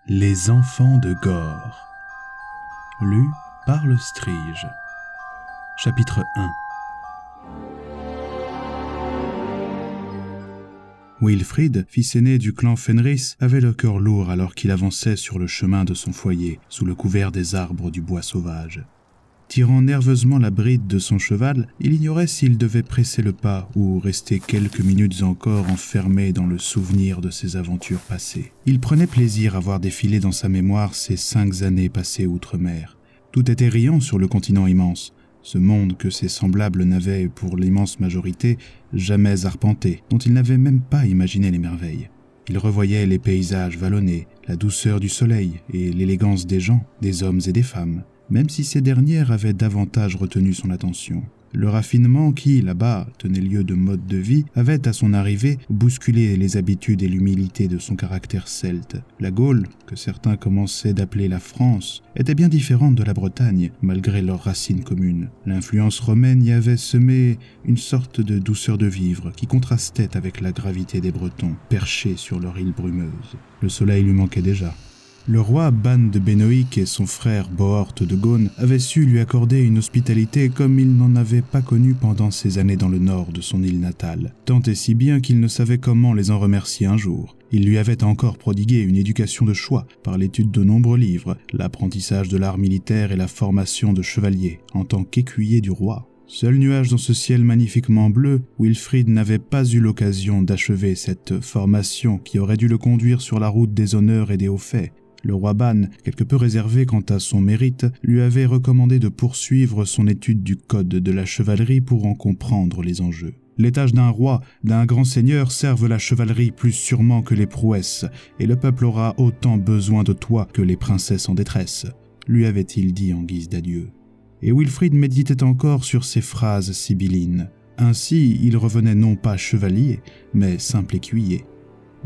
Les enfants de Gorre. Lu par le Strige. Chapitre 1. Wilfrid, fils aîné du clan Fenris, avait le cœur lourd alors qu'il avançait sur le chemin de son foyer, sous le couvert des arbres du bois sauvage. Tirant nerveusement la bride de son cheval, il ignorait s'il devait presser le pas ou rester quelques minutes encore enfermé dans le souvenir de ses aventures passées. Il prenait plaisir à voir défiler dans sa mémoire ces 5 années passées outre-mer. Tout était riant sur le continent immense, ce monde que ses semblables n'avaient, pour l'immense majorité, jamais arpenté, dont il n'avait même pas imaginé les merveilles. Il revoyait les paysages vallonnés, la douceur du soleil et l'élégance des gens, des hommes et des femmes, même si ces dernières avaient davantage retenu son attention. Le raffinement qui, là-bas, tenait lieu de mode de vie, avait, à son arrivée, bousculé les habitudes et l'humilité de son caractère celte. La Gaule, que certains commençaient d'appeler la France, était bien différente de la Bretagne, malgré leurs racines communes. L'influence romaine y avait semé une sorte de douceur de vivre qui contrastait avec la gravité des Bretons, perchés sur leur île brumeuse. Le soleil lui manquait déjà. Le roi Ban de Bénoïc et son frère Bohort de Gaune avaient su lui accorder une hospitalité comme il n'en avait pas connue pendant ses années dans le nord de son île natale, tant et si bien qu'il ne savait comment les en remercier un jour. Il lui avait encore prodigué une éducation de choix par l'étude de nombreux livres, l'apprentissage de l'art militaire et la formation de chevalier en tant qu'écuyer du roi. Seul nuage dans ce ciel magnifiquement bleu, Wilfrid n'avait pas eu l'occasion d'achever cette formation qui aurait dû le conduire sur la route des honneurs et des hauts faits. Le roi Ban, quelque peu réservé quant à son mérite, lui avait recommandé de poursuivre son étude du code de la chevalerie pour en comprendre les enjeux. Les tâches d'un roi, d'un grand seigneur servent la chevalerie plus sûrement que les prouesses, et le peuple aura autant besoin de toi que les princesses en détresse, lui avait-il dit en guise d'adieu. Et Wilfrid méditait encore sur ces phrases sibyllines. Ainsi, il revenait non pas chevalier, mais simple écuyer.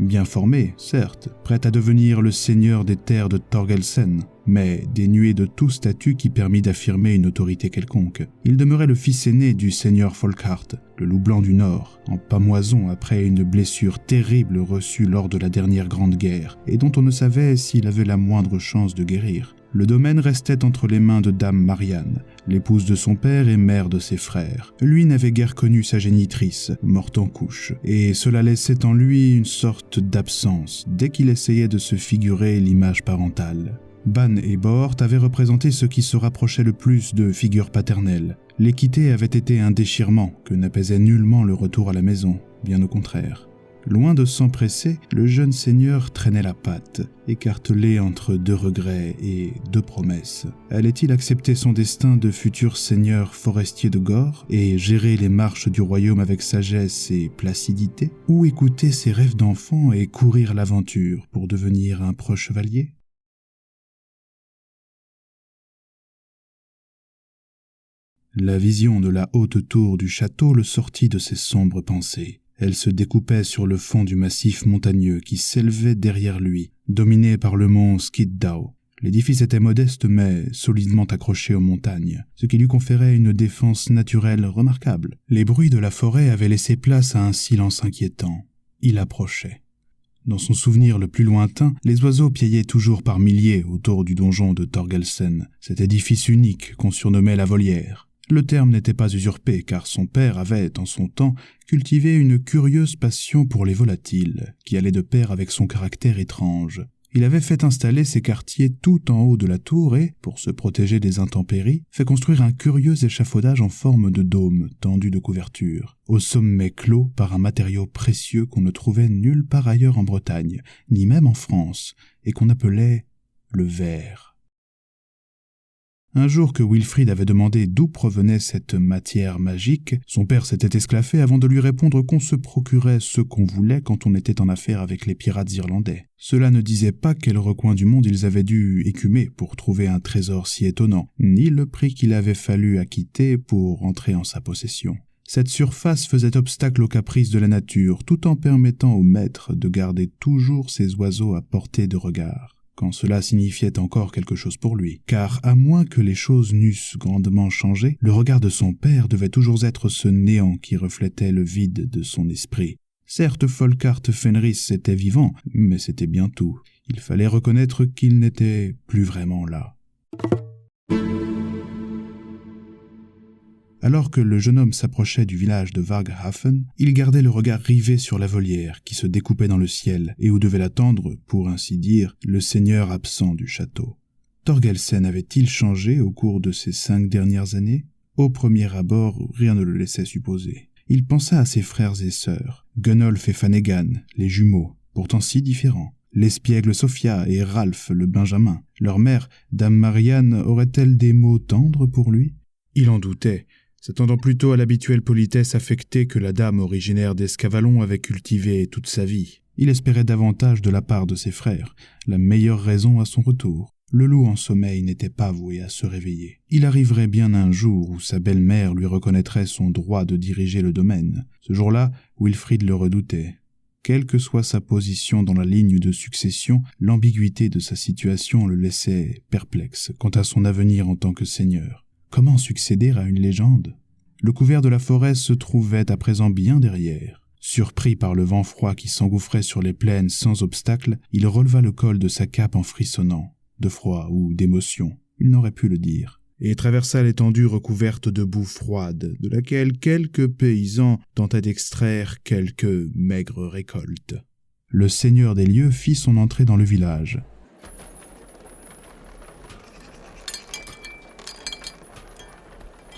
Bien formé, certes, prêt à devenir le seigneur des terres de Thorgelsen, mais dénué de tout statut qui permît d'affirmer une autorité quelconque. Il demeurait le fils aîné du seigneur Folkart, le loup blanc du Nord, en pamoison après une blessure terrible reçue lors de la dernière grande guerre, et dont on ne savait s'il avait la moindre chance de guérir. Le domaine restait entre les mains de Dame Marianne, l'épouse de son père et mère de ses frères. Lui n'avait guère connu sa génitrice, morte en couche, et cela laissait en lui une sorte d'absence dès qu'il essayait de se figurer l'image parentale. Ban et Bohort avaient représenté ce qui se rapprochait le plus de figure paternelle. L'équité avait été un déchirement que n'apaisait nullement le retour à la maison, bien au contraire. Loin de s'empresser, le jeune seigneur traînait la patte, écartelé entre 2 regrets et 2 promesses. Allait-il accepter son destin de futur seigneur forestier de Gorre et gérer les marches du royaume avec sagesse et placidité, ou écouter ses rêves d'enfant et courir l'aventure pour devenir un preux chevalier ? La vision de la haute tour du château le sortit de ses sombres pensées. Elle se découpait sur le fond du massif montagneux qui s'élevait derrière lui, dominé par le mont Skiddaw. L'édifice était modeste mais solidement accroché aux montagnes, ce qui lui conférait une défense naturelle remarquable. Les bruits de la forêt avaient laissé place à un silence inquiétant. Il approchait. Dans son souvenir le plus lointain, les oiseaux piaillaient toujours par milliers autour du donjon de Thorgelsen, cet édifice unique qu'on surnommait la volière. Le terme n'était pas usurpé, car son père avait, en son temps, cultivé une curieuse passion pour les volatiles, qui allait de pair avec son caractère étrange. Il avait fait installer ses quartiers tout en haut de la tour et, pour se protéger des intempéries, fait construire un curieux échafaudage en forme de dôme tendu de couverture, au sommet clos par un matériau précieux qu'on ne trouvait nulle part ailleurs en Bretagne, ni même en France, et qu'on appelait le verre. Un jour que Wilfrid avait demandé d'où provenait cette matière magique, son père s'était esclaffé avant de lui répondre qu'on se procurait ce qu'on voulait quand on était en affaire avec les pirates irlandais. Cela ne disait pas quel recoin du monde ils avaient dû écumer pour trouver un trésor si étonnant, ni le prix qu'il avait fallu acquitter pour entrer en sa possession. Cette surface faisait obstacle aux caprices de la nature, tout en permettant au maître de garder toujours ses oiseaux à portée de regard, quand cela signifiait encore quelque chose pour lui, car à moins que les choses n'eussent grandement changé, le regard de son père devait toujours être ce néant qui reflétait le vide de son esprit. Certes, Folkart Fenris était vivant, mais c'était bien tout. Il fallait reconnaître qu'il n'était plus vraiment là. Alors que le jeune homme s'approchait du village de Varghafen, il gardait le regard rivé sur la volière qui se découpait dans le ciel et où devait l'attendre, pour ainsi dire, le seigneur absent du château. Thorgelsen avait-il changé au cours de ces 5 dernières années ? Au premier abord, rien ne le laissait supposer. Il pensa à ses frères et sœurs, Gunnolf et Fanegan, les jumeaux, pourtant si différents. L'espiègle Sophia et Ralph le Benjamin. Leur mère, Dame Marianne, aurait-elle des mots tendres pour lui ? Il en doutait, s'attendant plutôt à l'habituelle politesse affectée que la dame originaire d'Escavalon avait cultivée toute sa vie. Il espérait davantage de la part de ses frères, la meilleure raison à son retour. Le loup en sommeil n'était pas voué à se réveiller. Il arriverait bien un jour où sa belle-mère lui reconnaîtrait son droit de diriger le domaine. Ce jour-là, Wilfrid le redoutait. Quelle que soit sa position dans la ligne de succession, l'ambiguïté de sa situation le laissait perplexe quant à son avenir en tant que seigneur. Comment succéder à une légende ? Le couvert de la forêt se trouvait à présent bien derrière. Surpris par le vent froid qui s'engouffrait sur les plaines sans obstacle, il releva le col de sa cape en frissonnant, de froid ou d'émotion, il n'aurait pu le dire, et traversa l'étendue recouverte de boue froide, de laquelle quelques paysans tentaient d'extraire quelques maigres récoltes. Le seigneur des lieux fit son entrée dans le village.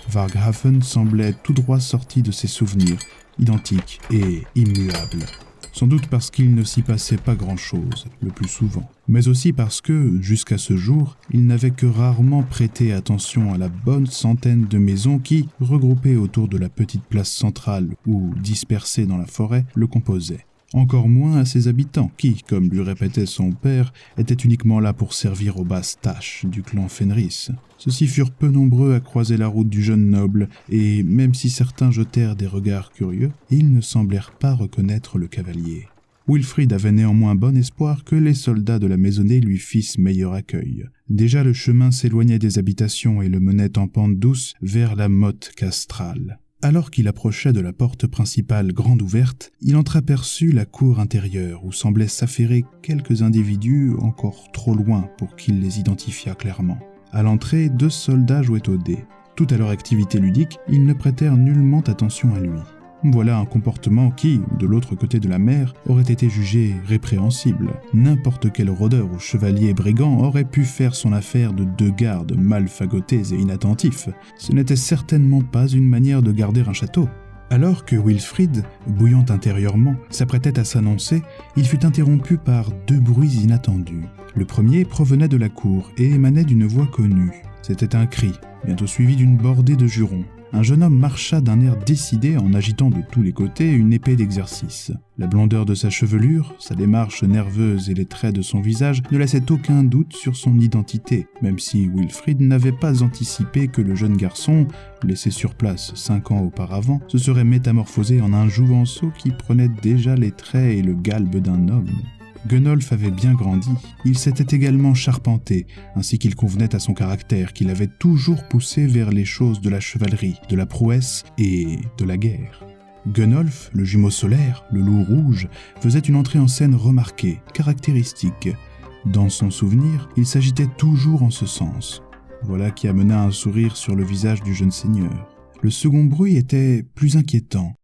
Varghafen semblait tout droit sorti de ses souvenirs, identiques et immuables. Sans doute parce qu'il ne s'y passait pas grand-chose, le plus souvent, mais aussi parce que, jusqu'à ce jour, il n'avait que rarement prêté attention à la bonne centaine de maisons qui, regroupées autour de la petite place centrale ou dispersées dans la forêt, le composaient. Encore moins à ses habitants qui, comme lui répétait son père, étaient uniquement là pour servir aux basses tâches du clan Fenris. Ceux-ci furent peu nombreux à croiser la route du jeune noble, et même si certains jetèrent des regards curieux, ils ne semblèrent pas reconnaître le cavalier. Wilfrid avait néanmoins bon espoir que les soldats de la maisonnée lui fissent meilleur accueil. Déjà le chemin s'éloignait des habitations et le menait en pente douce vers la motte castrale. Alors qu'il approchait de la porte principale grande ouverte, il entreaperçut la cour intérieure où semblaient s'affairer quelques individus encore trop loin pour qu'il les identifiât clairement. À l'entrée, 2 soldats jouaient aux dés. Tout à leur activité ludique, ils ne prêtèrent nullement attention à lui. Voilà un comportement qui, de l'autre côté de la mer, aurait été jugé répréhensible. N'importe quel rôdeur ou chevalier brigand aurait pu faire son affaire de 2 gardes mal fagotés et inattentifs. Ce n'était certainement pas une manière de garder un château. Alors que Wilfrid, bouillant intérieurement, s'apprêtait à s'annoncer, il fut interrompu par 2 bruits inattendus. Le premier provenait de la cour et émanait d'une voix connue. C'était un cri, bientôt suivi d'une bordée de jurons. Un jeune homme marcha d'un air décidé en agitant de tous les côtés une épée d'exercice. La blondeur de sa chevelure, sa démarche nerveuse et les traits de son visage ne laissaient aucun doute sur son identité, même si Wilfrid n'avait pas anticipé que le jeune garçon, laissé sur place 5 ans auparavant, se serait métamorphosé en un jouvenceau qui prenait déjà les traits et le galbe d'un homme. Gunnolf avait bien grandi, il s'était également charpenté, ainsi qu'il convenait à son caractère qu'il avait toujours poussé vers les choses de la chevalerie, de la prouesse et de la guerre. Gunnolf, le jumeau solaire, le loup rouge, faisait une entrée en scène remarquée, caractéristique. Dans son souvenir, il s'agitait toujours en ce sens. Voilà qui amena un sourire sur le visage du jeune seigneur. Le second bruit était plus inquiétant.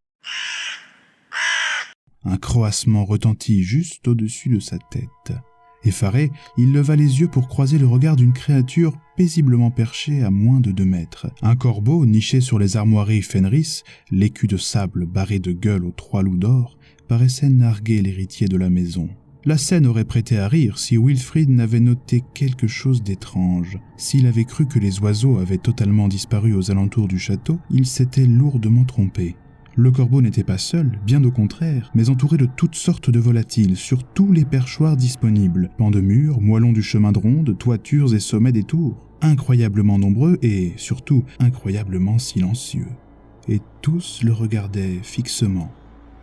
Un croassement retentit juste au-dessus de sa tête. Effaré, il leva les yeux pour croiser le regard d'une créature paisiblement perchée à moins de 2 mètres. Un corbeau niché sur les armoiries Fenris, l'écu de sable barré de gueules aux 3 loups d'or, paraissait narguer l'héritier de la maison. La scène aurait prêté à rire si Wilfrid n'avait noté quelque chose d'étrange. S'il avait cru que les oiseaux avaient totalement disparu aux alentours du château, il s'était lourdement trompé. Le corbeau n'était pas seul, bien au contraire, mais entouré de toutes sortes de volatiles sur tous les perchoirs disponibles, pans de murs, moellons du chemin de ronde, toitures et sommets des tours, incroyablement nombreux et, surtout, incroyablement silencieux. Et tous le regardaient fixement,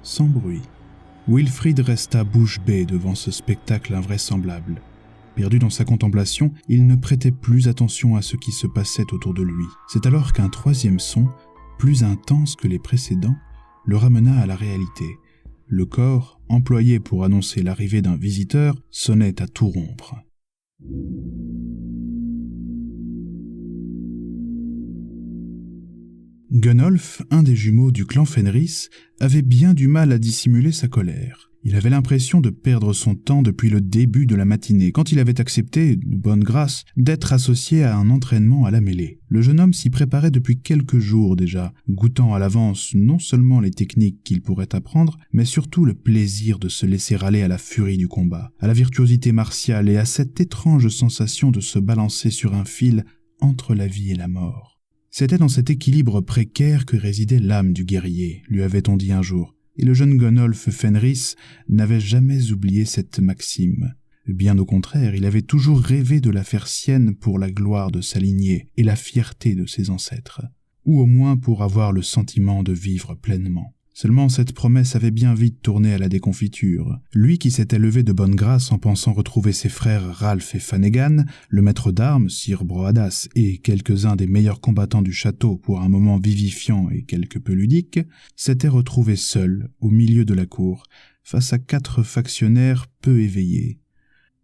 sans bruit. Wilfrid resta bouche bée devant ce spectacle invraisemblable. Perdu dans sa contemplation, il ne prêtait plus attention à ce qui se passait autour de lui. C'est alors qu'un 3e son, plus intense que les précédents, le ramena à la réalité. Le cor, employé pour annoncer l'arrivée d'un visiteur, sonnait à tout rompre. Gunnolf, un des jumeaux du clan Fenris, avait bien du mal à dissimuler sa colère. Il avait l'impression de perdre son temps depuis le début de la matinée, quand il avait accepté, de bonne grâce, d'être associé à un entraînement à la mêlée. Le jeune homme s'y préparait depuis quelques jours déjà, goûtant à l'avance non seulement les techniques qu'il pourrait apprendre, mais surtout le plaisir de se laisser aller à la furie du combat, à la virtuosité martiale et à cette étrange sensation de se balancer sur un fil entre la vie et la mort. C'était dans cet équilibre précaire que résidait l'âme du guerrier, lui avait-on dit un jour. Et le jeune Gunnolf Fenris n'avait jamais oublié cette maxime. Bien au contraire, il avait toujours rêvé de la faire sienne pour la gloire de sa lignée et la fierté de ses ancêtres, ou au moins pour avoir le sentiment de vivre pleinement. Seulement cette promesse avait bien vite tourné à la déconfiture. Lui qui s'était levé de bonne grâce en pensant retrouver ses frères Ralph et Fanegan, le maître d'armes, Sir Broadas, et quelques-uns des meilleurs combattants du château pour un moment vivifiant et quelque peu ludique, s'était retrouvé seul, au milieu de la cour, face à 4 factionnaires peu éveillés.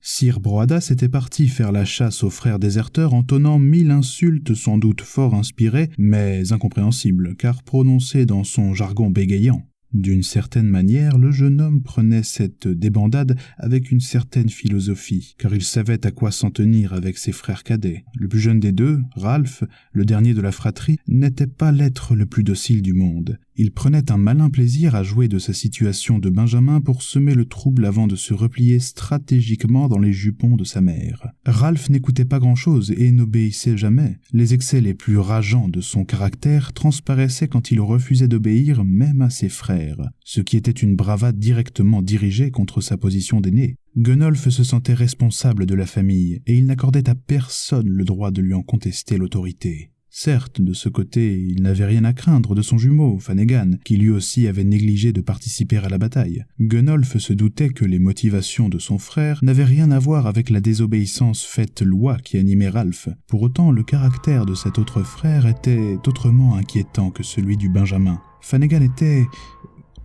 Sir Broadas était parti faire la chasse aux frères déserteurs en tonnant 1000 insultes sans doute fort inspirées, mais incompréhensibles, car prononcées dans son jargon bégayant. D'une certaine manière, le jeune homme prenait cette débandade avec une certaine philosophie, car il savait à quoi s'en tenir avec ses frères cadets. Le plus jeune des deux, Ralph, le dernier de la fratrie, n'était pas l'être le plus docile du monde. Il prenait un malin plaisir à jouer de sa situation de Benjamin pour semer le trouble avant de se replier stratégiquement dans les jupons de sa mère. Ralph n'écoutait pas grand-chose et n'obéissait jamais. Les excès les plus rageants de son caractère transparaissaient quand il refusait d'obéir même à ses frères, ce qui était une bravade directement dirigée contre sa position d'aîné. Gunnolf se sentait responsable de la famille et il n'accordait à personne le droit de lui en contester l'autorité. Certes, de ce côté, il n'avait rien à craindre de son jumeau, Fanegan, qui lui aussi avait négligé de participer à la bataille. Gunnolf se doutait que les motivations de son frère n'avaient rien à voir avec la désobéissance faite loi qui animait Ralph. Pour autant, le caractère de cet autre frère était autrement inquiétant que celui du Benjamin. Fanegan était...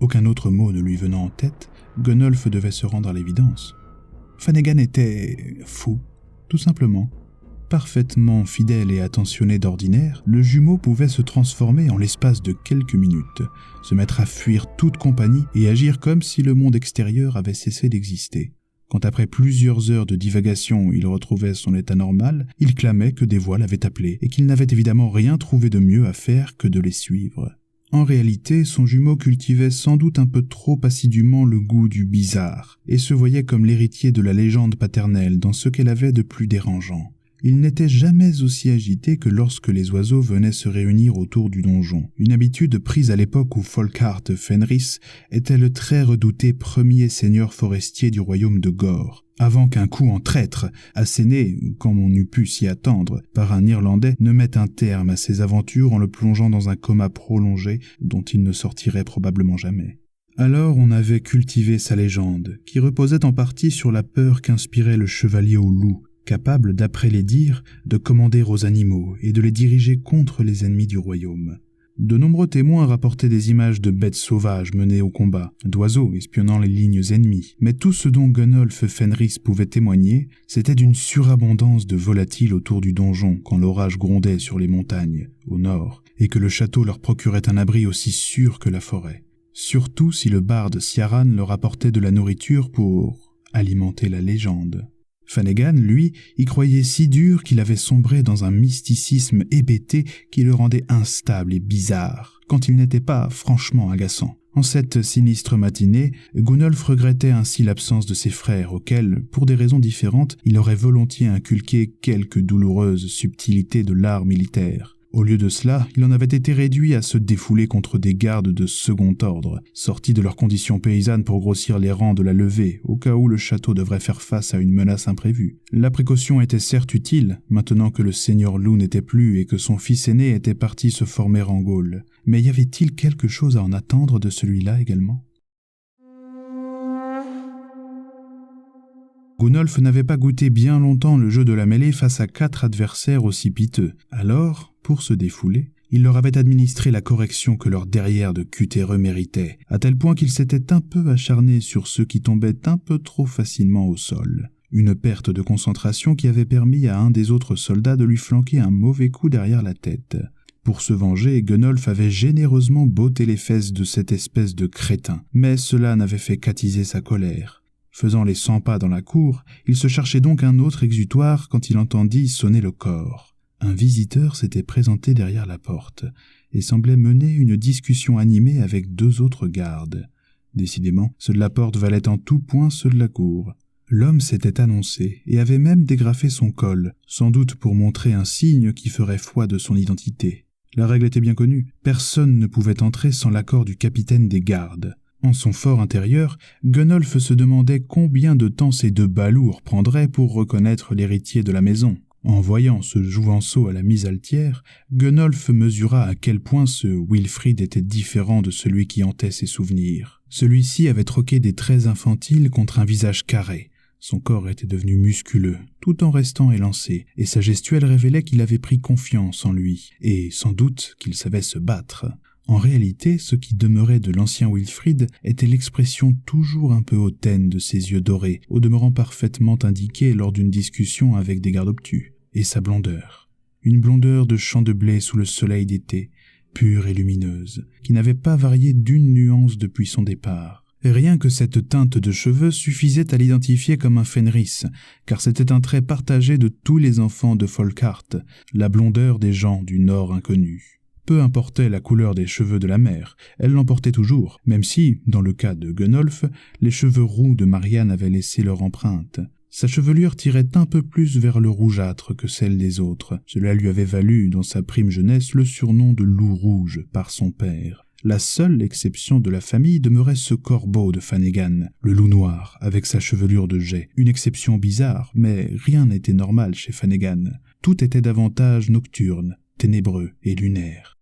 Aucun autre mot ne lui venant en tête, Gunnolf devait se rendre à l'évidence. Fanegan était... fou, tout simplement. Parfaitement fidèle et attentionné d'ordinaire, le jumeau pouvait se transformer en l'espace de quelques minutes, se mettre à fuir toute compagnie et agir comme si le monde extérieur avait cessé d'exister. Quand après plusieurs heures de divagation il retrouvait son état normal, il clamait que des voix l'avaient appelé et qu'il n'avait évidemment rien trouvé de mieux à faire que de les suivre. En réalité, son jumeau cultivait sans doute un peu trop assidûment le goût du bizarre et se voyait comme l'héritier de la légende paternelle dans ce qu'elle avait de plus dérangeant. Il n'était jamais aussi agité que lorsque les oiseaux venaient se réunir autour du donjon, une habitude prise à l'époque où Folkhart Fenris était le très redouté premier seigneur forestier du royaume de Gore, avant qu'un coup en traître, asséné, comme on eût pu s'y attendre, par un Irlandais, ne mette un terme à ses aventures en le plongeant dans un coma prolongé dont il ne sortirait probablement jamais. Alors on avait cultivé sa légende, qui reposait en partie sur la peur qu'inspirait le chevalier au loup, capable, d'après les dires, de commander aux animaux et de les diriger contre les ennemis du royaume. De nombreux témoins rapportaient des images de bêtes sauvages menées au combat, d'oiseaux espionnant les lignes ennemies, mais tout ce dont Gunnolf Fenris pouvait témoigner, c'était d'une surabondance de volatiles autour du donjon quand l'orage grondait sur les montagnes, au nord, et que le château leur procurait un abri aussi sûr que la forêt. Surtout si le barde Ciaran leur apportait de la nourriture pour alimenter la légende. Fanegan, lui, y croyait si dur qu'il avait sombré dans un mysticisme hébété qui le rendait instable et bizarre, quand il n'était pas franchement agaçant. En cette sinistre matinée, Gunnolf regrettait ainsi l'absence de ses frères, auxquels, pour des raisons différentes, il aurait volontiers inculqué quelques douloureuses subtilités de l'art militaire. Au lieu de cela, il en avait été réduit à se défouler contre des gardes de second ordre, sortis de leurs conditions paysannes pour grossir les rangs de la levée, au cas où le château devrait faire face à une menace imprévue. La précaution était certes utile, maintenant que le seigneur loup n'était plus et que son fils aîné était parti se former en Gaule. Mais y avait-il quelque chose à en attendre de celui-là également ? Gunnolf n'avait pas goûté bien longtemps le jeu de la mêlée face à 4 adversaires aussi piteux. Alors, pour se défouler, Il leur avait administré la correction que leur derrière de cutéreux méritait, à tel point qu'il s'était un peu acharné sur ceux qui tombaient un peu trop facilement au sol. Une perte de concentration qui avait permis à un des autres soldats de lui flanquer un mauvais coup derrière la tête. Pour se venger, Gunnolf avait généreusement botté les fesses de cette espèce de crétin, mais cela n'avait fait qu'attiser sa colère. Faisant les 100 pas dans la cour, il se cherchait donc un autre exutoire quand il entendit sonner le cor. Un visiteur s'était présenté derrière la porte et semblait mener une discussion animée avec 2 autres gardes. Décidément, ceux de la porte valaient en tout point ceux de la cour. L'homme s'était annoncé et avait même dégrafé son col, sans doute pour montrer un signe qui ferait foi de son identité. La règle était bien connue, personne ne pouvait entrer sans l'accord du capitaine des gardes. En son fort intérieur, Gunnolf se demandait combien de temps ces 2 balourds prendraient pour reconnaître l'héritier de la maison. En voyant ce jouvenceau à la mise altière, Gunnolf mesura à quel point ce Wilfrid était différent de celui qui hantait ses souvenirs. Celui-ci avait troqué des traits infantiles contre un visage carré. Son corps était devenu musculeux, tout en restant élancé, et sa gestuelle révélait qu'il avait pris confiance en lui, et sans doute qu'il savait se battre. En réalité, ce qui demeurait de l'ancien Wilfrid était l'expression toujours un peu hautaine de ses yeux dorés, au demeurant parfaitement indiquée lors d'une discussion avec des gardes obtus, et sa blondeur. Une blondeur de champ de blé sous le soleil d'été, pure et lumineuse, qui n'avait pas varié d'une nuance depuis son départ. Rien que cette teinte de cheveux suffisait à l'identifier comme un Fenris, car c'était un trait partagé de tous les enfants de Folkart, la blondeur des gens du Nord inconnu. Peu importait la couleur des cheveux de la mère, elle l'emportait toujours, même si, dans le cas de Gunnolf, les cheveux roux de Marianne avaient laissé leur empreinte. Sa chevelure tirait un peu plus vers le rougeâtre que celle des autres. Cela lui avait valu, dans sa prime jeunesse, le surnom de loup rouge par son père. La seule exception de la famille demeurait ce corbeau de Fannegan, le loup noir, avec sa chevelure de jais. Une exception bizarre, mais rien n'était normal chez Fannegan. Tout était davantage nocturne, ténébreux et lunaire.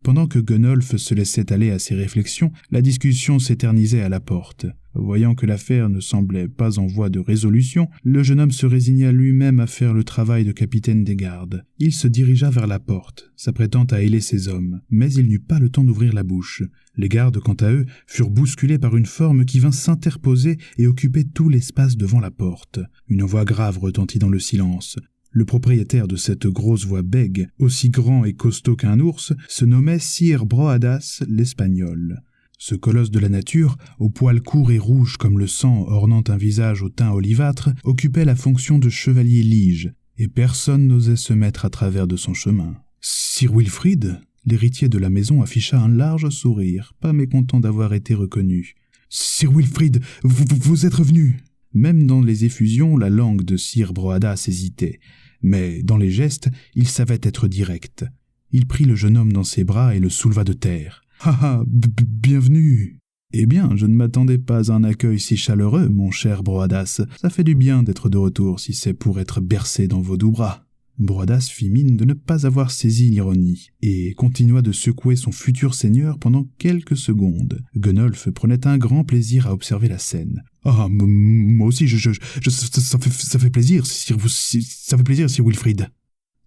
Pendant que Gunnolf se laissait aller à ses réflexions, la discussion s'éternisait à la porte. Voyant que l'affaire ne semblait pas en voie de résolution, le jeune homme se résigna lui-même à faire le travail de capitaine des gardes. Il se dirigea vers la porte, s'apprêtant à héler ses hommes, mais il n'eut pas le temps d'ouvrir la bouche. Les gardes, quant à eux, furent bousculés par une forme qui vint s'interposer et occuper tout l'espace devant la porte. Une voix grave retentit dans le silence. Le propriétaire de cette grosse voix bègue, aussi grand et costaud qu'un ours, se nommait Sir Broadas l'Espagnol. Ce colosse de la nature, aux poils courts et rouges comme le sang ornant un visage au teint olivâtre, occupait la fonction de chevalier lige, et personne n'osait se mettre à travers de son chemin. Sir Wilfrid, l'héritier de la maison, afficha un large sourire, pas mécontent d'avoir été reconnu. « Sir Wilfrid, vous êtes revenu !» Même dans les effusions, la langue de Sir Broadas hésitait, mais dans les gestes, il savait être direct. Il prit le jeune homme dans ses bras et le souleva de terre. « Ah, bienvenue !»« Eh bien, je ne m'attendais pas à un accueil si chaleureux, mon cher Broadas. Ça fait du bien d'être de retour, si c'est pour être bercé dans vos doux bras. » Broadas fit mine de ne pas avoir saisi l'ironie, et continua de secouer son futur seigneur pendant quelques secondes. Gunnolf prenait un grand plaisir à observer la scène. « Ah, moi aussi, ça fait plaisir, ça fait plaisir, Sir Wilfrid. »«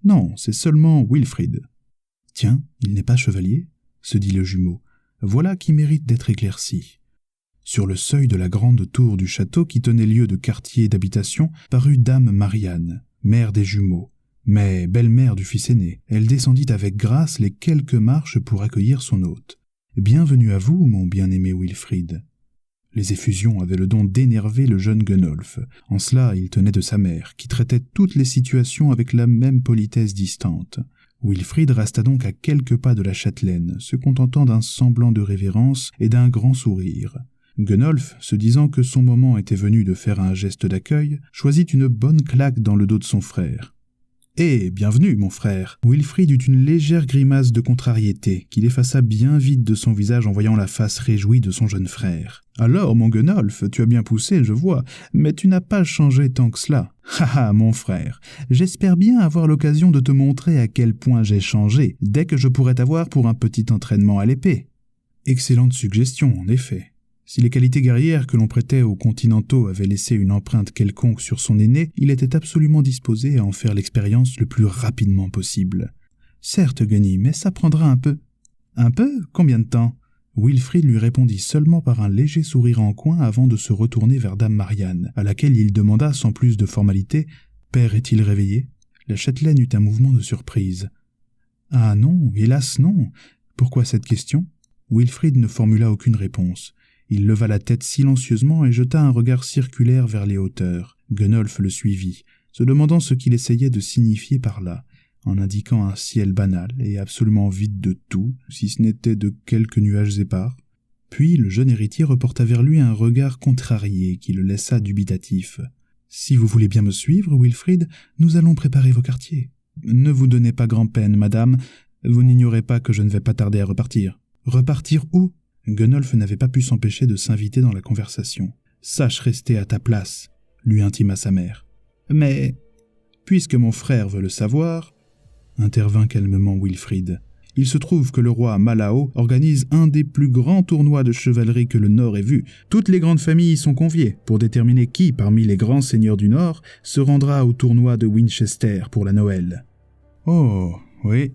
Non, c'est seulement Wilfrid. »« Tiens, il n'est pas chevalier ?» se dit le jumeau. « Voilà qui mérite d'être éclairci. » Sur le seuil de la grande tour du château qui tenait lieu de quartier d'habitation parut dame Marianne, mère des jumeaux, mais belle-mère du fils aîné. Elle descendit avec grâce les quelques marches pour accueillir son hôte. « Bienvenue à vous, mon bien-aimé Wilfrid. » Les effusions avaient le don d'énerver le jeune Gunnolf. En cela, il tenait de sa mère, qui traitait toutes les situations avec la même politesse distante. Wilfrid resta donc à quelques pas de la châtelaine, se contentant d'un semblant de révérence et d'un grand sourire. Gunnolf, se disant que son moment était venu de faire un geste d'accueil, choisit une bonne claque dans le dos de son frère. « Eh, bienvenue, mon frère !» Wilfrid eut une légère grimace de contrariété, qu'il effaça bien vite de son visage en voyant la face réjouie de son jeune frère. « Alors, mon Gunnolf, tu as bien poussé, je vois, mais tu n'as pas changé tant que cela. Ha ha, mon frère, j'espère bien avoir l'occasion de te montrer à quel point j'ai changé, dès que je pourrai t'avoir pour un petit entraînement à l'épée. » Excellente suggestion, en effet. Si les qualités guerrières que l'on prêtait aux continentaux avaient laissé une empreinte quelconque sur son aîné, il était absolument disposé à en faire l'expérience le plus rapidement possible. Certes, Gunny, mais ça prendra un peu. Un peu? Combien de temps? Wilfrid lui répondit seulement par un léger sourire en coin avant de se retourner vers dame Marianne, à laquelle il demanda sans plus de formalité « Père est-il réveillé ?» La châtelaine eut un mouvement de surprise. « Ah non, hélas non. Pourquoi cette question ?» Wilfrid ne formula aucune réponse. Il leva la tête silencieusement et jeta un regard circulaire vers les hauteurs. Gunnolf le suivit, se demandant ce qu'il essayait de signifier par là, en indiquant un ciel banal et absolument vide de tout, si ce n'était de quelques nuages épars. Puis le jeune héritier reporta vers lui un regard contrarié qui le laissa dubitatif. « Si vous voulez bien me suivre, Wilfrid, nous allons préparer vos quartiers. Ne vous donnez pas grand-peine, madame, vous n'ignorez pas que je ne vais pas tarder à repartir. »« Repartir où ?» Gunnolf n'avait pas pu s'empêcher de s'inviter dans la conversation. « Sache rester à ta place », lui intima sa mère. « Mais, puisque mon frère veut le savoir, » intervint calmement Wilfrid. « Il se trouve que le roi Malao organise un des plus grands tournois de chevalerie que le Nord ait vu. Toutes les grandes familles y sont conviées pour déterminer qui, parmi les grands seigneurs du Nord, se rendra au tournoi de Winchester pour la Noël. »« Oh, oui,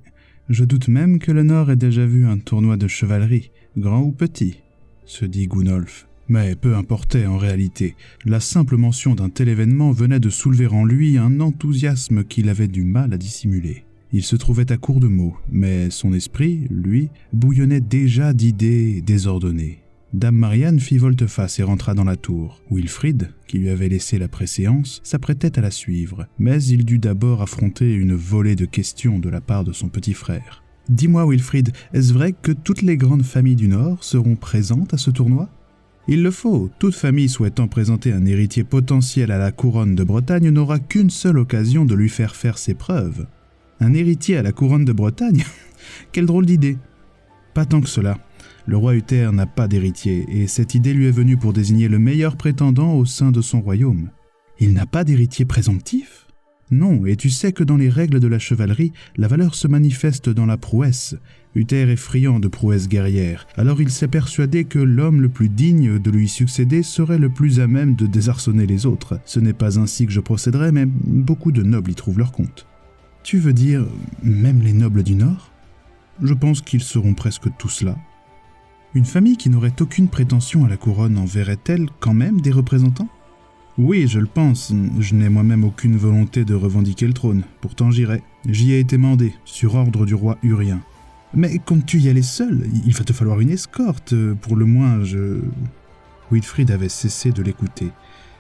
je doute même que le Nord ait déjà vu un tournoi de chevalerie, grand ou petit, » se dit Gunnolf. Mais peu importait en réalité. La simple mention d'un tel événement venait de soulever en lui un enthousiasme qu'il avait du mal à dissimuler. Il se trouvait à court de mots, mais son esprit, lui, bouillonnait déjà d'idées désordonnées. Dame Marianne fit volte-face et rentra dans la tour. Wilfrid, qui lui avait laissé la préséance, s'apprêtait à la suivre, mais il dut d'abord affronter une volée de questions de la part de son petit frère. « Dis-moi, Wilfrid, est-ce vrai que toutes les grandes familles du Nord seront présentes à ce tournoi ?» Il le faut, toute famille souhaitant présenter un héritier potentiel à la couronne de Bretagne n'aura qu'une seule occasion de lui faire ses preuves. Un héritier à la couronne de Bretagne? Quelle drôle d'idée! Pas tant que cela. Le roi Uther n'a pas d'héritier, et cette idée lui est venue pour désigner le meilleur prétendant au sein de son royaume. Il n'a pas d'héritier présomptif? Non, et tu sais que dans les règles de la chevalerie, la valeur se manifeste dans la prouesse. Uther est friand de prouesse guerrière, alors il s'est persuadé que l'homme le plus digne de lui succéder serait le plus à même de désarçonner les autres. Ce n'est pas ainsi que je procéderai, mais beaucoup de nobles y trouvent leur compte. Tu veux dire même les nobles du Nord? Je pense qu'ils seront presque tous là. Une famille qui n'aurait aucune prétention à la couronne enverrait-elle quand même des représentants? Oui, je le pense. Je n'ai moi-même aucune volonté de revendiquer le trône. Pourtant j'irai. J'y ai été mandé, sur ordre du roi Urien. Mais comptes-tu y aller seul? Il va te falloir une escorte. Pour le moins, Wilfrid avait cessé de l'écouter,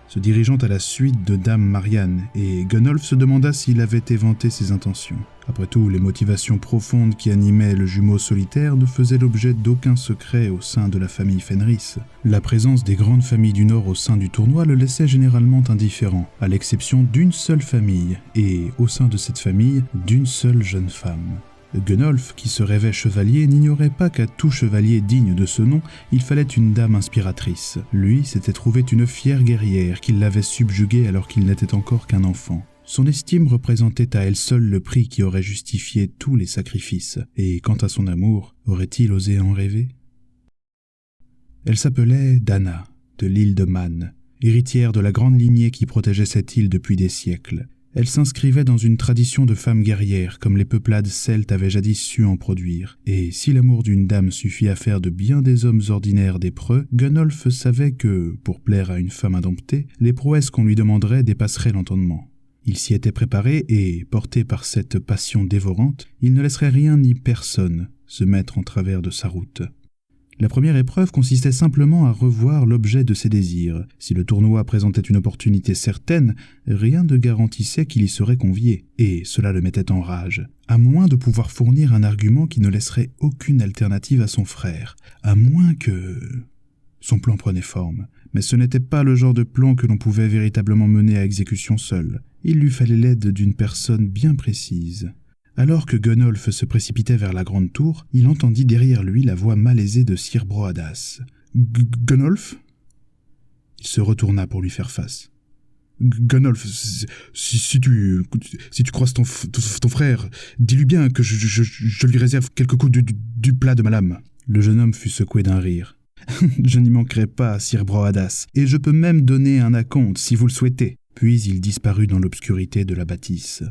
se dirigeant à la suite de dame Marianne, et Gunnolf se demanda s'il avait éventé ses intentions. Après tout, les motivations profondes qui animaient le jumeau solitaire ne faisaient l'objet d'aucun secret au sein de la famille Fenris. La présence des grandes familles du Nord au sein du tournoi le laissait généralement indifférent, à l'exception d'une seule famille, et, au sein de cette famille, d'une seule jeune femme. Gunnolf, qui se rêvait chevalier, n'ignorait pas qu'à tout chevalier digne de ce nom, il fallait une dame inspiratrice. Lui s'était trouvé une fière guerrière qui l'avait subjugué alors qu'il n'était encore qu'un enfant. Son estime représentait à elle seule le prix qui aurait justifié tous les sacrifices, et quant à son amour, aurait-il osé en rêver? Elle s'appelait Dana, de l'île de Man, héritière de la grande lignée qui protégeait cette île depuis des siècles. Elle s'inscrivait dans une tradition de femme guerrière, comme les peuplades celtes avaient jadis su en produire. Et si l'amour d'une dame suffit à faire de bien des hommes ordinaires des preux, Gunnolf savait que, pour plaire à une femme indomptée, les prouesses qu'on lui demanderait dépasseraient l'entendement. Il s'y était préparé et, porté par cette passion dévorante, il ne laisserait rien ni personne se mettre en travers de sa route. La première épreuve consistait simplement à revoir l'objet de ses désirs. Si le tournoi présentait une opportunité certaine, rien ne garantissait qu'il y serait convié, et cela le mettait en rage. À moins de pouvoir fournir un argument qui ne laisserait aucune alternative à son frère. À moins que... Son plan prenait forme. Mais ce n'était pas le genre de plan que l'on pouvait véritablement mener à exécution seul. Il lui fallait l'aide d'une personne bien précise. Alors que Gunnolf se précipitait vers la grande tour, il entendit derrière lui la voix malaisée de Sir Broadas. « Gunnolf ?» Il se retourna pour lui faire face. « Gunnolf, si tu croises ton frère, dis-lui bien que je lui réserve quelques coups du plat de ma lame. » Le jeune homme fut secoué d'un rire. « Je n'y manquerai pas, Sir Broadas, et je peux même donner un acompte si vous le souhaitez. » Puis il disparut dans l'obscurité de la bâtisse.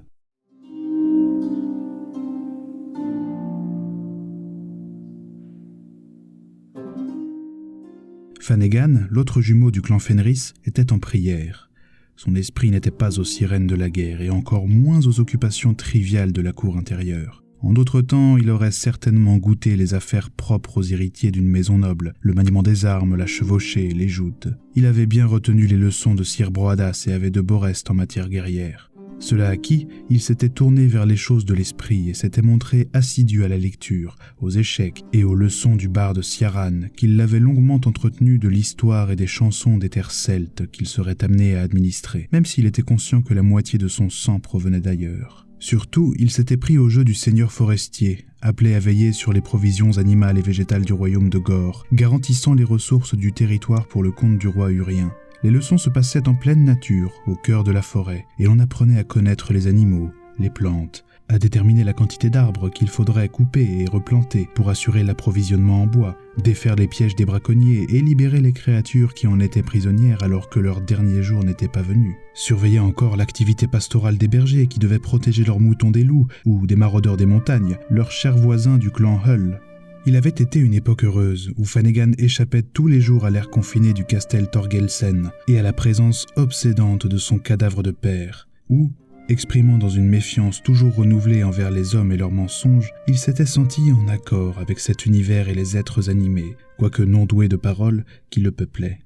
Fanegan, l'autre jumeau du clan Fenris, était en prière. Son esprit n'était pas aux sirènes de la guerre et encore moins aux occupations triviales de la cour intérieure. En d'autres temps, il aurait certainement goûté les affaires propres aux héritiers d'une maison noble, le maniement des armes, la chevauchée, les joutes. Il avait bien retenu les leçons de Sir Broadas et avait de beaux restes en matière guerrière. Cela acquis, il s'était tourné vers les choses de l'esprit et s'était montré assidu à la lecture, aux échecs et aux leçons du barde Ciaran, qu'il l'avait longuement entretenu de l'histoire et des chansons des terres celtes qu'il serait amené à administrer, même s'il était conscient que la moitié de son sang provenait d'ailleurs. Surtout, il s'était pris au jeu du seigneur forestier, appelé à veiller sur les provisions animales et végétales du royaume de Gore, garantissant les ressources du territoire pour le compte du roi Urien. Les leçons se passaient en pleine nature, au cœur de la forêt, et l'on apprenait à connaître les animaux, les plantes, à déterminer la quantité d'arbres qu'il faudrait couper et replanter pour assurer l'approvisionnement en bois, défaire les pièges des braconniers et libérer les créatures qui en étaient prisonnières alors que leur dernier jour n'était pas venu. Surveiller encore l'activité pastorale des bergers qui devaient protéger leurs moutons des loups ou des maraudeurs des montagnes, leurs chers voisins du clan Hull. Il avait été une époque heureuse, où Fanegan échappait tous les jours à l'air confiné du castel Thorgelsen et à la présence obsédante de son cadavre de père, où, exprimant dans une méfiance toujours renouvelée envers les hommes et leurs mensonges, il s'était senti en accord avec cet univers et les êtres animés, quoique non doués de parole, qui le peuplaient.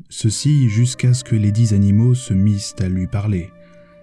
Ceci jusqu'à ce que les 10 animaux se missent à lui parler.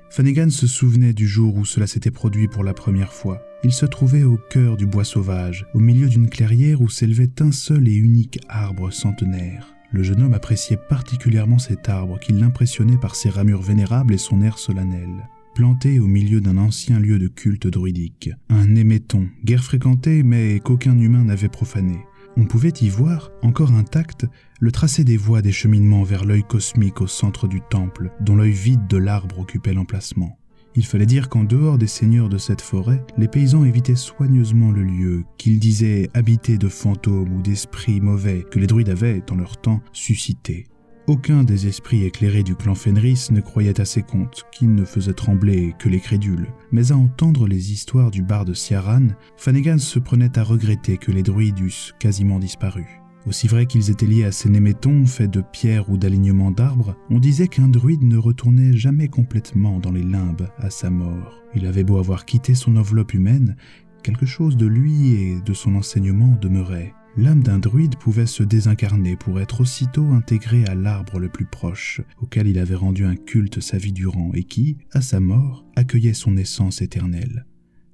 Fanegan se souvenait du jour où cela s'était produit pour la première fois. Il se trouvait au cœur du bois sauvage, au milieu d'une clairière où s'élevait un seul et unique arbre centenaire. Le jeune homme appréciait particulièrement cet arbre qui l'impressionnait par ses ramures vénérables et son air solennel. Planté au milieu d'un ancien lieu de culte druidique, un éméton, guère fréquenté mais qu'aucun humain n'avait profané. On pouvait y voir, encore intact, le tracé des voies des cheminements vers l'œil cosmique au centre du temple, dont l'œil vide de l'arbre occupait l'emplacement. Il fallait dire qu'en dehors des seigneurs de cette forêt, les paysans évitaient soigneusement le lieu, qu'ils disaient habité de fantômes ou d'esprits mauvais que les druides avaient, en leur temps, suscités. Aucun des esprits éclairés du clan Fenris ne croyait à ces contes, qui ne faisaient trembler que les crédules. Mais à entendre les histoires du barde Ciaran, Fanegan se prenait à regretter que les druides eussent quasiment disparu. Aussi vrai qu'ils étaient liés à ces némétons faits de pierres ou d'alignements d'arbres, on disait qu'un druide ne retournait jamais complètement dans les limbes à sa mort. Il avait beau avoir quitté son enveloppe humaine, quelque chose de lui et de son enseignement demeurait. L'âme d'un druide pouvait se désincarner pour être aussitôt intégrée à l'arbre le plus proche, auquel il avait rendu un culte sa vie durant et qui, à sa mort, accueillait son essence éternelle.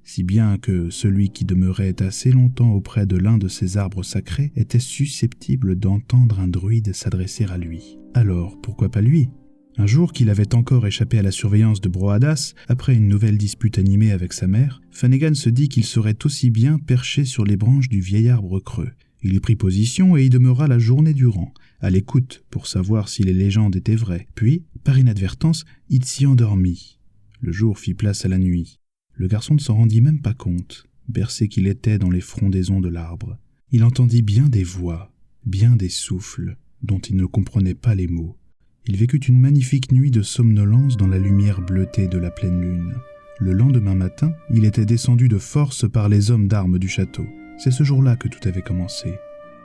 Si bien que celui qui demeurait assez longtemps auprès de l'un de ces arbres sacrés était susceptible d'entendre un druide s'adresser à lui. Alors, pourquoi pas lui ? Un jour qu'il avait encore échappé à la surveillance de Broadas, après une nouvelle dispute animée avec sa mère, Fanegan se dit qu'il serait aussi bien perché sur les branches du vieil arbre creux. Il y prit position et y demeura la journée durant, à l'écoute pour savoir si les légendes étaient vraies. Puis, par inadvertance, il s'y endormit. Le jour fit place à la nuit. Le garçon ne s'en rendit même pas compte, bercé qu'il était dans les frondaisons de l'arbre. Il entendit bien des voix, bien des souffles, dont il ne comprenait pas les mots. Il vécut une magnifique nuit de somnolence dans la lumière bleutée de la pleine lune. Le lendemain matin, il était descendu de force par les hommes d'armes du château. C'est ce jour-là que tout avait commencé.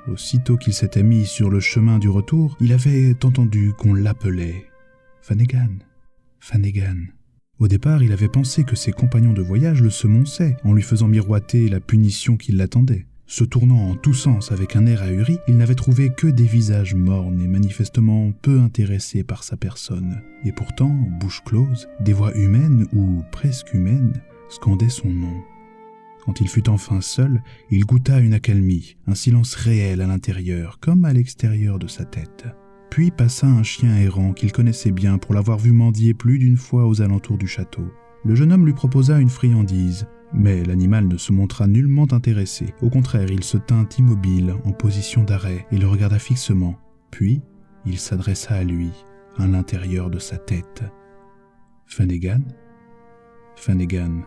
Aussitôt qu'il s'était mis sur le chemin du retour, il avait entendu qu'on l'appelait « Fanegan, Fanegan ». Au départ, il avait pensé que ses compagnons de voyage le semonçaient en lui faisant miroiter la punition qui l'attendait. Se tournant en tous sens avec un air ahuri, il n'avait trouvé que des visages mornes et manifestement peu intéressés par sa personne. Et pourtant, bouche close, des voix humaines ou presque humaines scandaient son nom. Quand il fut enfin seul, il goûta une accalmie, un silence réel à l'intérieur comme à l'extérieur de sa tête. Puis passa un chien errant qu'il connaissait bien pour l'avoir vu mendier plus d'une fois aux alentours du château. Le jeune homme lui proposa une friandise, mais l'animal ne se montra nullement intéressé. Au contraire, il se tint immobile, en position d'arrêt, et le regarda fixement. Puis, il s'adressa à lui, à l'intérieur de sa tête. « Fanegan ? Fanegan ?»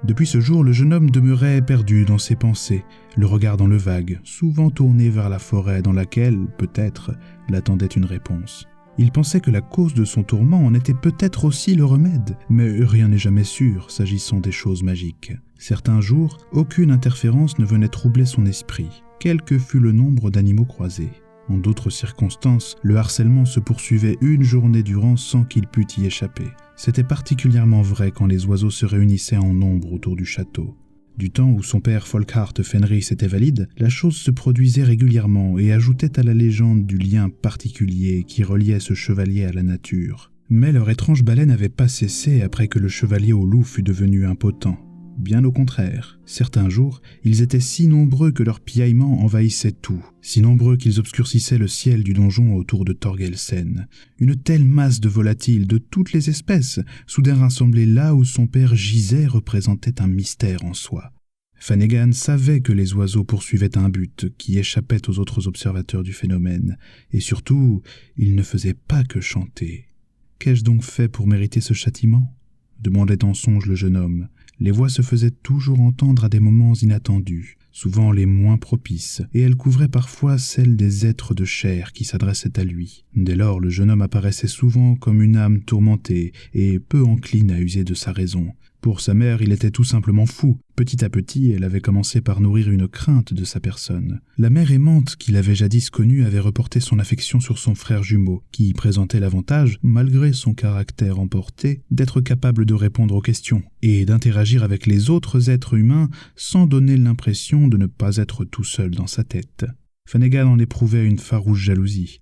Depuis ce jour, le jeune homme demeurait perdu dans ses pensées, le regard dans le vague, souvent tourné vers la forêt dans laquelle, peut-être, l'attendait une réponse. Il pensait que la cause de son tourment en était peut-être aussi le remède, mais rien n'est jamais sûr s'agissant des choses magiques. Certains jours, aucune interférence ne venait troubler son esprit, quel que fût le nombre d'animaux croisés. En d'autres circonstances, le harcèlement se poursuivait une journée durant sans qu'il pût y échapper. C'était particulièrement vrai quand les oiseaux se réunissaient en nombre autour du château. Du temps où son père Folkhart Fenris était valide, la chose se produisait régulièrement et ajoutait à la légende du lien particulier qui reliait ce chevalier à la nature. Mais leur étrange balai n'avait pas cessé après que le chevalier au loup fut devenu impotent. Bien au contraire, certains jours, ils étaient si nombreux que leurs piaillements envahissaient tout, si nombreux qu'ils obscurcissaient le ciel du donjon autour de Thorgelsen. Une telle masse de volatiles de toutes les espèces, soudain rassemblés là où son père gisait, représentait un mystère en soi. Fanegan savait que les oiseaux poursuivaient un but qui échappait aux autres observateurs du phénomène, et surtout, ils ne faisaient pas que chanter. « Qu'ai-je donc fait pour mériter ce châtiment ?» demandait en songe le jeune homme. Les voix se faisaient toujours entendre à des moments inattendus, souvent les moins propices, et elles couvraient parfois celles des êtres de chair qui s'adressaient à lui. Dès lors, le jeune homme apparaissait souvent comme une âme tourmentée et peu encline à user de sa raison. Pour sa mère, il était tout simplement fou. Petit à petit, elle avait commencé par nourrir une crainte de sa personne. La mère aimante qu'il avait jadis connue avait reporté son affection sur son frère jumeau, qui présentait l'avantage, malgré son caractère emporté, d'être capable de répondre aux questions et d'interagir avec les autres êtres humains sans donner l'impression de ne pas être tout seul dans sa tête. Fanegan en éprouvait une farouche jalousie.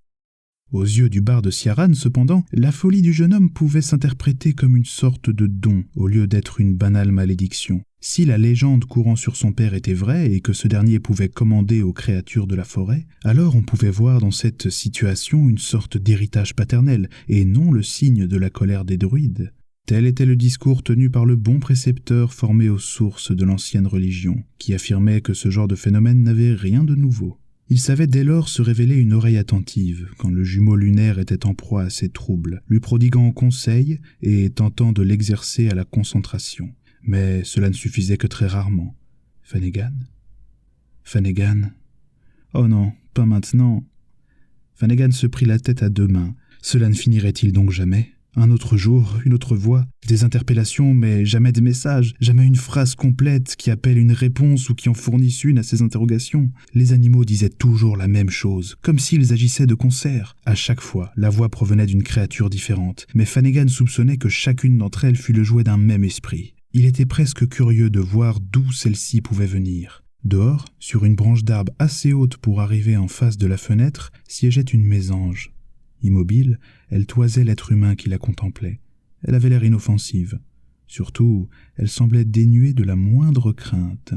Aux yeux du barde Ciaran, cependant, la folie du jeune homme pouvait s'interpréter comme une sorte de don au lieu d'être une banale malédiction. Si la légende courant sur son père était vraie et que ce dernier pouvait commander aux créatures de la forêt, alors on pouvait voir dans cette situation une sorte d'héritage paternel et non le signe de la colère des druides. Tel était le discours tenu par le bon précepteur formé aux sources de l'ancienne religion, qui affirmait que ce genre de phénomène n'avait rien de nouveau. Il savait dès lors se révéler une oreille attentive quand le jumeau lunaire était en proie à ses troubles, lui prodiguant conseil et tentant de l'exercer à la concentration. Mais cela ne suffisait que très rarement. Fanegan ? Oh non, pas maintenant. Fanegan se prit la tête à deux mains. Cela ne finirait-il donc jamais ? Un autre jour, une autre voix, des interpellations, mais jamais des messages, jamais une phrase complète qui appelle une réponse ou qui en fournisse une à ses interrogations. Les animaux disaient toujours la même chose, comme s'ils agissaient de concert. À chaque fois, la voix provenait d'une créature différente, mais Fanegan soupçonnait que chacune d'entre elles fût le jouet d'un même esprit. Il était presque curieux de voir d'où celle-ci pouvait venir. Dehors, sur une branche d'arbre assez haute pour arriver en face de la fenêtre, siégeait une mésange. Immobile, elle toisait l'être humain qui la contemplait. Elle avait l'air inoffensive. Surtout, elle semblait dénuée de la moindre crainte.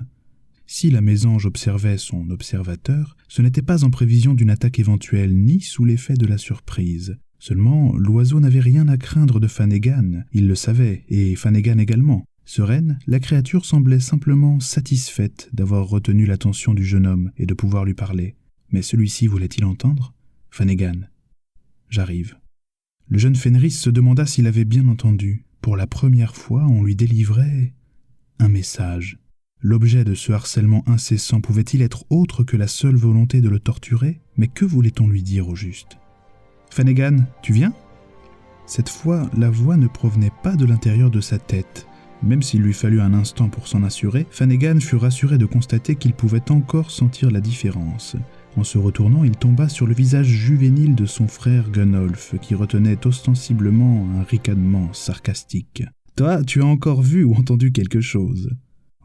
Si la mésange observait son observateur, ce n'était pas en prévision d'une attaque éventuelle, ni sous l'effet de la surprise. Seulement, l'oiseau n'avait rien à craindre de Fanegan. Il le savait, et Fanegan également. Sereine, la créature semblait simplement satisfaite d'avoir retenu l'attention du jeune homme et de pouvoir lui parler. Mais celui-ci voulait-il entendre ? Fanegan. J'arrive. Le jeune Fenris se demanda s'il avait bien entendu. Pour la première fois, on lui délivrait un message. L'objet de ce harcèlement incessant pouvait-il être autre que la seule volonté de le torturer ? Mais que voulait-on lui dire au juste ? « Fanegan, tu viens ?» Cette fois, la voix ne provenait pas de l'intérieur de sa tête. Même s'il lui fallut un instant pour s'en assurer, Fanegan fut rassuré de constater qu'il pouvait encore sentir la différence. En se retournant, il tomba sur le visage juvénile de son frère Gunnolf, qui retenait ostensiblement un ricanement sarcastique. « Toi, tu as encore vu ou entendu quelque chose ?»«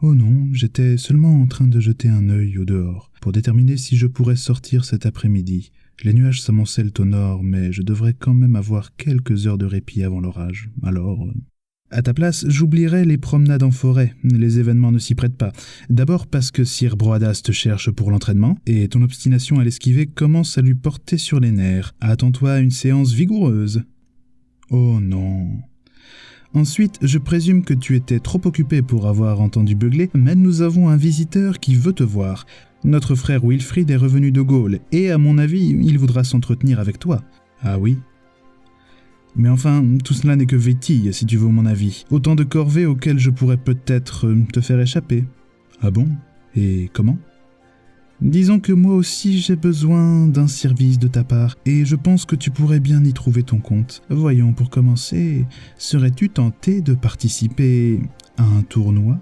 Oh non, j'étais seulement en train de jeter un œil au dehors, pour déterminer si je pourrais sortir cet après-midi. Les nuages s'amoncellent au nord, mais je devrais quand même avoir quelques heures de répit avant l'orage, alors... » À ta place, j'oublierais les promenades en forêt. Les événements ne s'y prêtent pas. D'abord parce que Sir Broadas te cherche pour l'entraînement, et ton obstination à l'esquiver commence à lui porter sur les nerfs. Attends-toi à une séance vigoureuse. Oh non. Ensuite, je présume que tu étais trop occupé pour avoir entendu beugler, mais nous avons un visiteur qui veut te voir. Notre frère Wilfrid est revenu de Gaule, et à mon avis, il voudra s'entretenir avec toi. Ah oui ? Mais enfin, tout cela n'est que vétille, si tu veux mon avis. Autant de corvées auxquelles je pourrais peut-être te faire échapper. Ah bon ? Et comment ? Disons que moi aussi j'ai besoin d'un service de ta part, et je pense que tu pourrais bien y trouver ton compte. Voyons, pour commencer, serais-tu tenté de participer à un tournoi ?